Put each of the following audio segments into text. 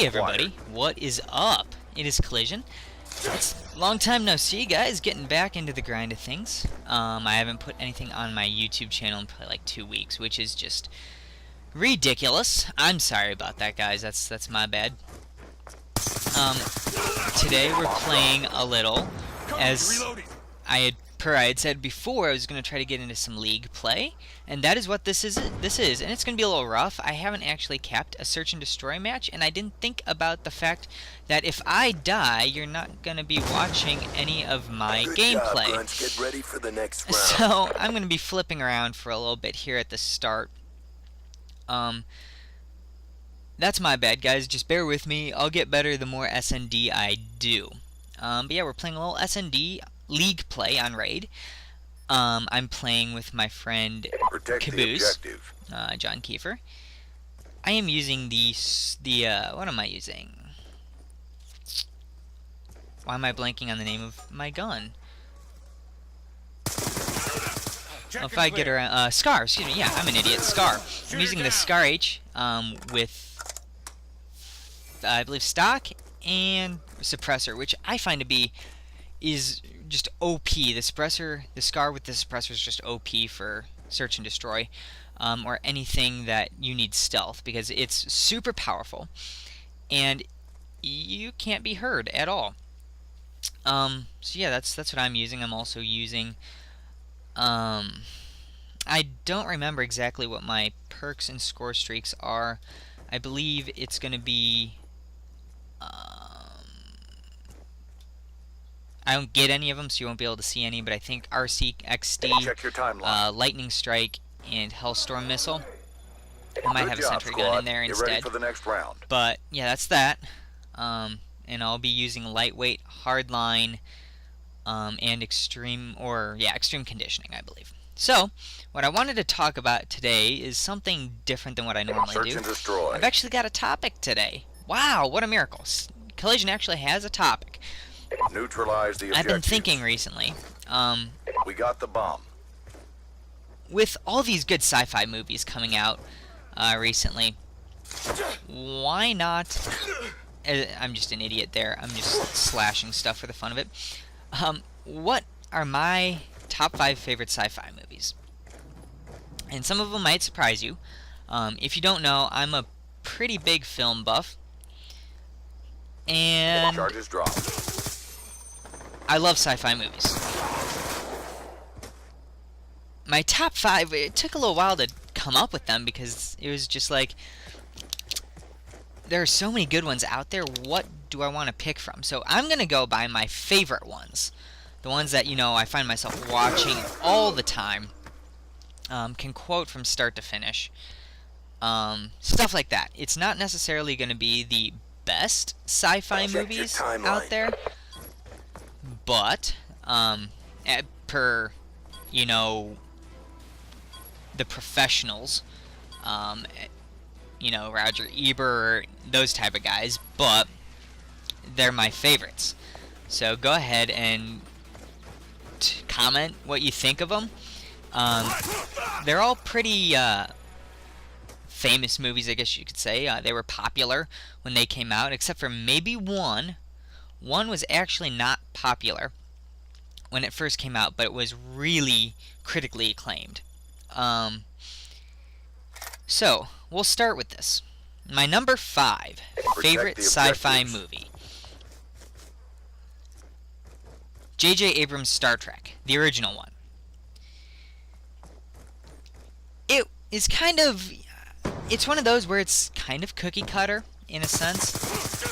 Hey everybody, what is up? It is Collision. It's a long time no see, guys. Getting back into the grind of things. I haven't put anything on my YouTube channel in probably like 2 weeks, which is just ridiculous. I'm sorry about that, guys. That's my bad. Today we're playing a little, as I had said before. I was going to try to get into some League play, and that is what this is, and it's going to be a little rough. I haven't actually capped a search and destroy match, and I didn't think about the fact that if I die, you're not going to be watching any of my gameplay. Get ready for the next round. So I'm going to be flipping around for a little bit here at the start. That's my bad, guys. Just bear with me. I'll get better the more SnD I do. But yeah, we're playing a little SnD League play on Raid. I'm playing with my friend Caboose, John Kiefer. I am using what am I using? Why am I blanking on the name of my gun? If I get around, Scar, excuse me, yeah, I'm an idiot, Scar. I'm using the Scar H, with, I believe, stock and suppressor, which I find to be, is just OP. The Scar with the suppressor is just OP for search and destroy, or anything that you need stealth, because it's super powerful, and you can't be heard at all. So yeah, that's what I'm using. I'm also using, I don't remember exactly what my perks and score streaks are. I believe it's going to be, I don't get any of them, so you won't be able to see any, but I think RC, XD, Check your timeline. Lightning Strike, and Hellstorm Missile. I might have a job, Sentry squad. Gun in there Get instead. ready for the next round. But yeah, that's that. And I'll be using lightweight, hardline, and extreme conditioning, I believe. So, what I wanted to talk about today is something different than what I normally Search do. and destroy. I've actually got a topic today. Wow, what a miracle. Collision actually has a topic. Neutralize the objectives. I've been thinking recently, We got the bomb. with all these good sci-fi movies coming out recently, why not... I'm just an idiot there. I'm just slashing stuff for the fun of it. What are my top 5 favorite sci-fi movies? And some of them might surprise you. If you don't know, I'm a pretty big film buff, and Charges dropped. I love sci-fi movies. My top 5, it took a little while to come up with them, because it was just like, there are so many good ones out there. What do I want to pick from? So I'm going to go by my favorite ones. The ones that, you know, I find myself watching all the time. Can quote from start to finish. Stuff like that. It's not necessarily going to be the best sci-fi movies out there. But, per, you know, the professionals, you know, Roger Ebert, those type of guys, but they're my favorites. So go ahead and comment what you think of them. They're all pretty famous movies, I guess you could say. They were popular when they came out, except for maybe one. One was actually not popular when it first came out, but it was really critically acclaimed. So, we'll start with this. My number 5 favorite sci-fi movie. J.J. Abrams' Star Trek, the original one. It is kind of... It's one of those where it's kind of cookie cutter, in a sense.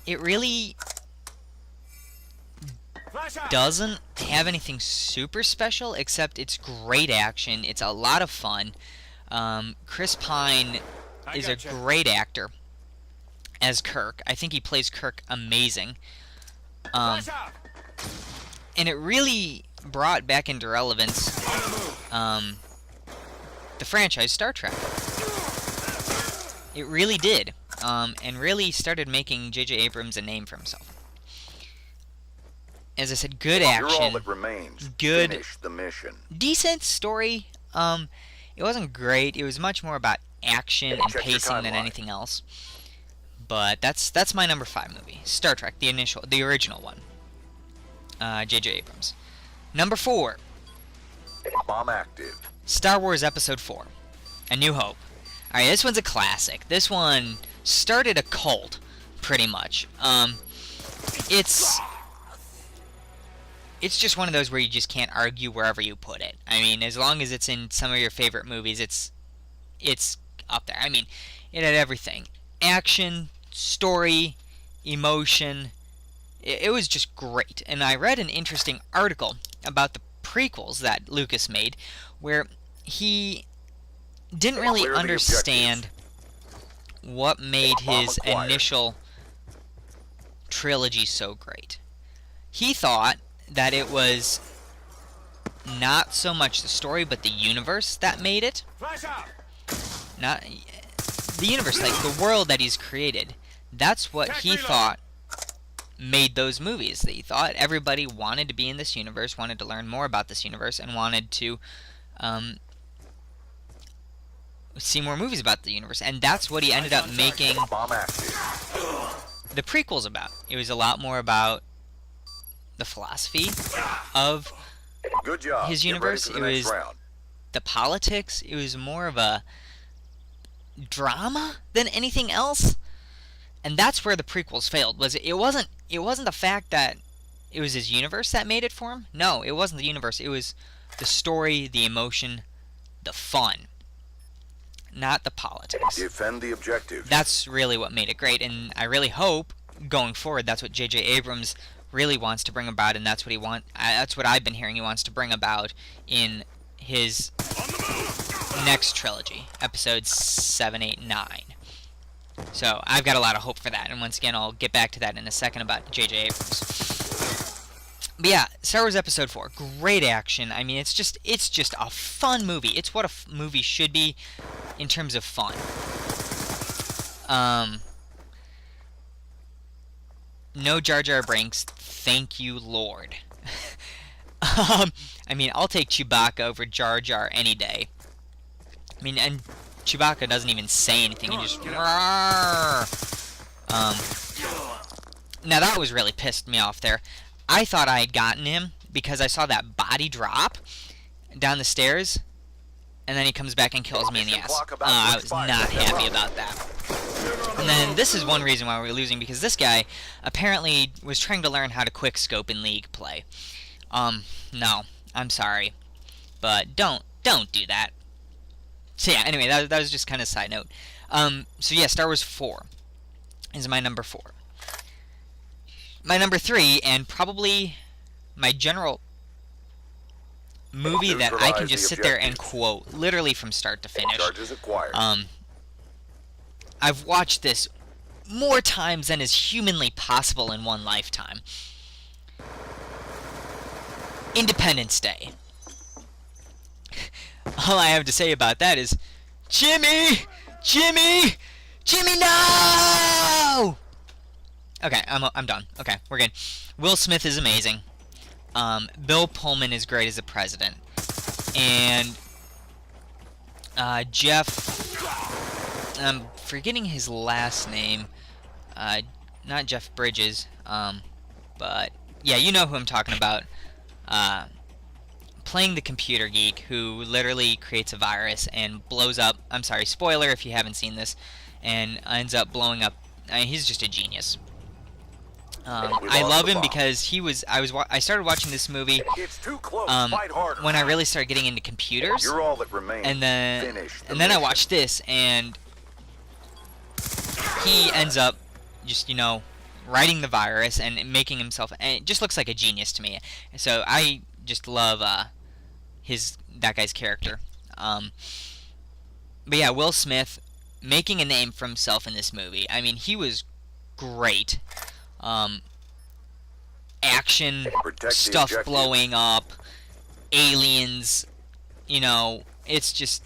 It really doesn't have anything super special, except it's great action. It's a lot of fun. Chris Pine is a great actor as Kirk. I think he plays Kirk amazing. And it really brought back into relevance the franchise Star Trek. It really did. And really started making J.J. Abrams a name for himself. As I said, good action. You're all that remains. Good. Finish the mission. Decent story. It wasn't great. It was much more about action and pacing than anything else. But that's my number 5 movie, Star Trek, the original one, J.J. Abrams. Number 4, Bomb active. Star Wars Episode 4, A New Hope. Alright, this one's a classic. This one started a cult, pretty much. It's just one of those where you just can't argue wherever you put it. I mean, as long as it's in some of your favorite movies, it's up there. I mean, it had everything. Action, story, emotion. It was just great. And I read an interesting article about the prequels that Lucas made, where he didn't really understand what made his initial trilogy so great. He thought that it was not so much the story, but the universe that made it. Not the universe, like the world that he's created. That's what he thought made those movies. He thought everybody wanted to be in this universe, wanted to learn more about this universe, and wanted to see more movies about the universe. And that's what he ended up making the prequels about. It was a lot more about the philosophy of his universe. It was the politics. It was more of a drama than anything else. And that's where the prequels failed. It wasn't the fact that it was his universe that made it for him. No, it wasn't the universe. It was the story, the emotion, the fun, not the politics. Defend the objective. That's really what made it great, and I really hope going forward that's what J.J. Abrams really wants to bring about, and that's what that's what I've been hearing he wants to bring about in his next trilogy, episodes 7, 8, 9. So I've got a lot of hope for that, and once again I'll get back to that in a second about J.J. Abrams. But yeah, Star Wars Episode 4, great action. I mean, it's just a fun movie. It's what a movie should be in terms of fun. No Jar Jar Binks, thank you, Lord. I mean, I'll take Chewbacca over Jar Jar any day. I mean, and Chewbacca doesn't even say anything, he just roar. Now that was really pissed me off there. I thought I had gotten him because I saw that body drop down the stairs, and then he comes back and kills me in the ass. I was not happy about that. And then this is one reason why we were losing, because this guy apparently was trying to learn how to quickscope in League play. No, I'm sorry, but don't do that. So yeah, anyway, that was just kind of a side note. So yeah, Star Wars 4 is my number 4. My number 3, and probably my general movie that I can just sit there and quote, literally from start to finish. I've watched this more times than is humanly possible in one lifetime. Independence Day. All I have to say about that is, Jimmy! Jimmy! Jimmy, no! Okay, I'm done. Okay, we're good. Will Smith is amazing. Bill Pullman is great as the president. And Jeff, I'm forgetting his last name. Not Jeff Bridges. But yeah, you know who I'm talking about. Playing the computer geek who literally creates a virus and blows up. I'm sorry, spoiler if you haven't seen this, and ends up blowing up. I mean, he's just a genius. I love him because I started watching this movie when I really started getting into computers, and then I watched this, and he ends up just, writing the virus and making himself, and it just looks like a genius to me. So I just love that guy's character. But yeah, Will Smith making a name for himself in this movie. I mean, he was great. Action, stuff blowing up, aliens, it's just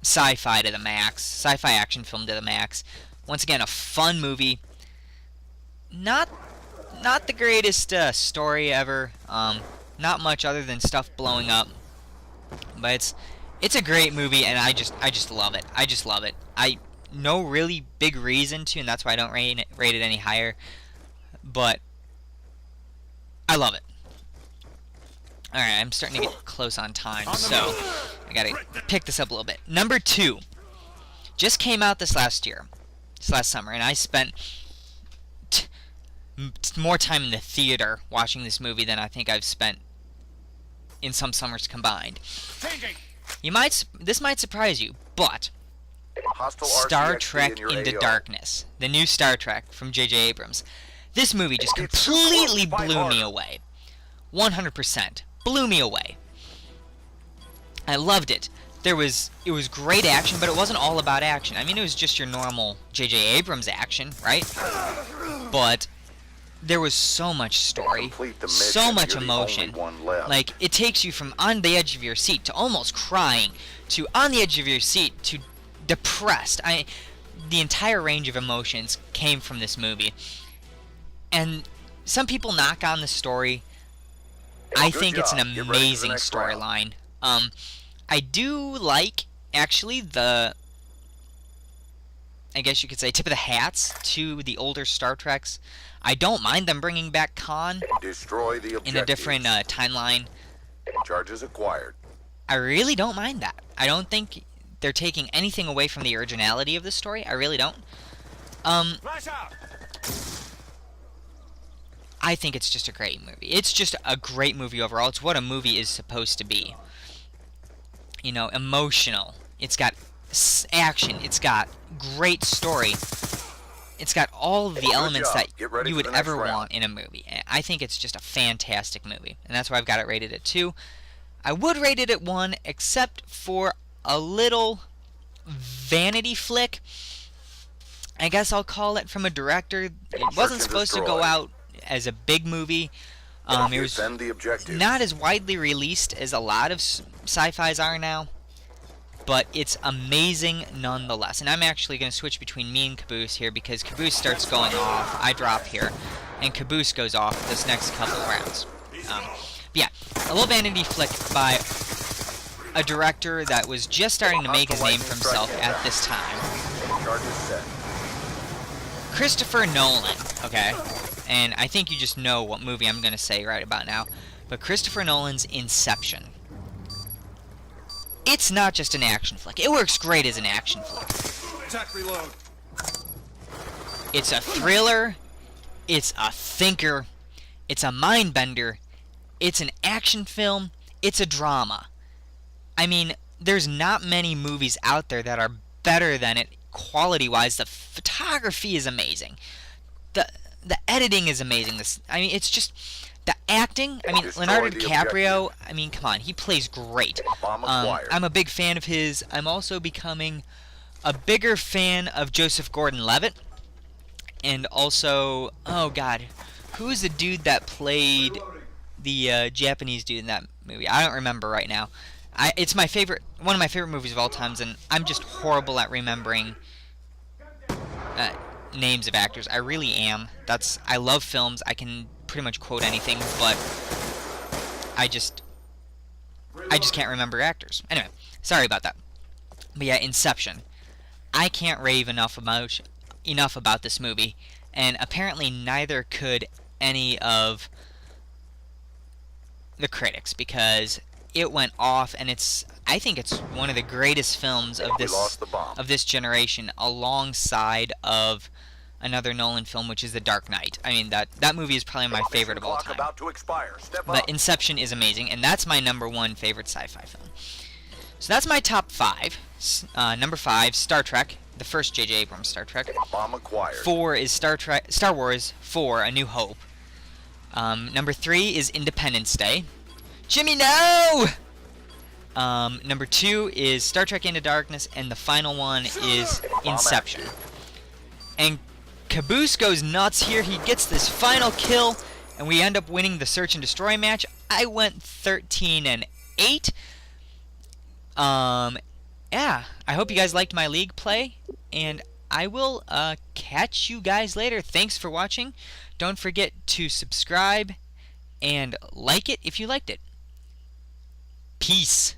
sci-fi to the max. Sci-fi action film to the max. Once again, a fun movie. Not the greatest story ever. Not much other than stuff blowing up. But it's a great movie, and I just love it. I just love it. no really big reason to, and that's why I don't rate it any higher. But I love it. Alright, I'm starting to get close on time, so I gotta pick this up a little bit. Number 2 just came out this last summer, and I spent more time in the theater watching this movie than I think I've spent in some summers combined. This might surprise you, but Star Trek Into Darkness, the new Star Trek from J.J. Abrams, this movie just completely blew me away. 100% blew me away. I loved it. It was great action, but it wasn't all about action. I mean, it was just your normal J.J. Abrams action, right? But there was so much story, so much emotion. Like, it takes you from on the edge of your seat to almost crying, to on the edge of your seat to depressed. The entire range of emotions came from this movie. And some people knock on the story. I think it's an amazing storyline. I do like, actually, I guess you could say, tip of the hats to the older Star Treks. I don't mind them bringing back Khan in a different timeline. Charges acquired. I really don't mind that. I don't think they're taking anything away from the originality of the story. I really don't. I think it's just a great movie. It's just a great movie overall. It's what a movie is supposed to be. You know, emotional. It's got action. It's got great story. It's got all of the elements that you would ever want in a movie. And I think it's just a fantastic movie. And that's why I've got it rated at 2. I would rate it at 1, except for a little vanity flick, I guess I'll call it, from a director. It wasn't supposed to go out as a big movie. It was not as widely released as a lot of sci-fis are now, but it's amazing nonetheless. And I'm actually going to switch between me and Caboose here, because Caboose starts going off, I drop here, and Caboose goes off this next couple rounds. But yeah, a little vanity flick by a director that was just starting to make his name for himself at this time. Christopher Nolan, okay? And I think you just know what movie I'm going to say right about now. But Christopher Nolan's Inception. It's not just an action flick. It works great as an action flick. Attack reload. It's a thriller. It's a thinker. It's a mind bender. It's an action film. It's a drama. I mean, there's not many movies out there that are better than it quality-wise. The photography is amazing. The editing is amazing. I mean, it's just the acting. I mean, Leonardo DiCaprio. I mean, come on, he plays great. I'm a big fan of his. I'm also becoming a bigger fan of Joseph Gordon-Levitt, and also, oh God, who's the dude that played the Japanese dude in that movie? I don't remember right now. It's my favorite, one of my favorite movies of all times, and I'm just horrible at remembering names of actors. I really am. I love films. I can pretty much quote anything, but I just can't remember actors. Anyway, sorry about that. But yeah, Inception. I can't rave enough about this movie, and apparently neither could any of the critics, because it went off, and I think it's one of the greatest films of this generation, alongside of another Nolan film, which is The Dark Knight. I mean, that movie is probably my favorite of all time. But Inception is amazing, and that's my number 1 favorite sci-fi film. So that's my top 5. Number 5, Star Trek, the first J.J. Abrams Star Trek. 4 is Star Wars 4: A New Hope. Number 3 is Independence Day. Jimmy, no! Number 2 is Star Trek Into Darkness, and the final one is Inception. And Caboose goes nuts here. He gets this final kill, and we end up winning the Search and Destroy match. I went 13-8. Yeah, I hope you guys liked my league play, and I will catch you guys later. Thanks for watching. Don't forget to subscribe and like it if you liked it. Peace.